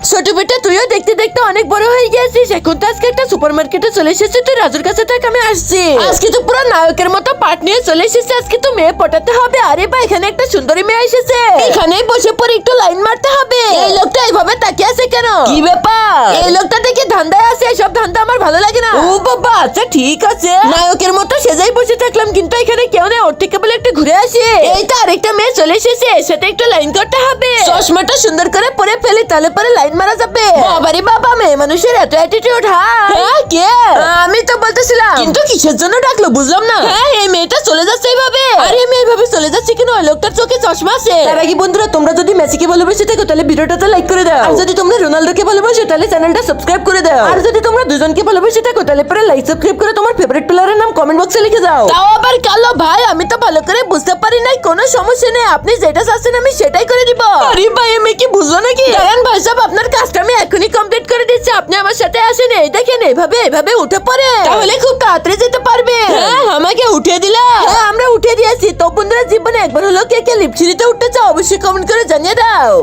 ছোট বেটা, তুইও দেখতে দেখতে অনেক বড় হয়ে গেছিস। এখন তো আজকে একটা সুপার মার্কেটে চলে এসেছিস, তুই রাজুর কাছে থাক, আমি আসছি। আজকে তো পুরো নায়কের মতো পাট নিয়ে চলে এসেছে। আজকে তো মেয়ে পটাতে হবে। আরে বা, এখানে একটা সুন্দরী মেয়ে এসেছে, এখানেই বসে পড়ে একটু লাইন মারতে হবে। এই লোকটা এইভাবে তাকিয়ে আছে কেন? কি ব্যাপার? এই লোকটা দেখে ধান্দায় আছে, এসব ধান্দা আমার ভালো লাগে না। ও বাবা, আচ্ছা ঠিক আছে, নায়কের মতো সেজাই বসে থাকলাম, কিন্তু এখানে কেউ নেই। ওর থেকে বলে একটু ঘুরে আসি। এই তো আরেকটা মেয়ে চলে এসেছে, সেটা একটু লাইন করতে হবে। চশমাটা সুন্দর করে পরে ফেলি, তাহলে পরে লাইন মারা যাবে। বাবারে বাবা, মেয়ে মানুষের এত অ্যাটিটিউড। হ্যাঁ কে? আমি তো বলতেছিলাম, কিন্তু কিসের জন্য ডাকলো বুঝলাম না। হ্যাঁ, এই মেয়েটা চলে যাচ্ছে এইভাবে। আরে মেয়ে এইভাবে চলে যাচ্ছে কেন? ওই লোকটার চোখে চশমা আছে। তার আগে বন্ধুরা, তোমরা যদি মেসিকে ভালোবেসে থাকো তাহলে ভিডিওটাতে লাইক করে দাও। আর যদি তোমরা রোনালদোকে ভালোবাসো তাহলে চ্যানেলটা সাবস্ক্রাইব করে দাও। আর যদি তোমরা দুজনকে ভালোবেসে থাকো তাহলে পরে লাইক সাবস্ক্রাইব করে তোমার ফেভারিট প্লেয়ারের নাম কমেন্ট বক্সে লিখে দাও। তাও আবার কালো ভাই, আমি তো ভালো করে বুঝতে পারি নাই। কোনো সমস্যা নেই, আপনি যেটা চাচ্ছেন আমি সেটাই করে দিব। আরে ভাই, আমি কি বুঝলো নাকি? দাঁড়ান ভাই সাহেব, আপনার কাজটা আমি এখনই কমপ্লিট করে দিচ্ছি। আপনি আমার সাথে আসেন। এই দেখেন, এভাবে উঠে পড়ে, তাহলে খুব তাড়াতাড়ি যেতে পারবে। হ্যাঁ, আমাকে উঠিয়ে দিলা? হ্যাঁ, আমরা উঠিয়ে দিয়েছি। তো বন্ধুরা, জীবনে একবার হলো কে কে লিফট সিঁড়িতে উঠতে চাও অবশ্যই কমেন্ট করে জানিয়ে দাও।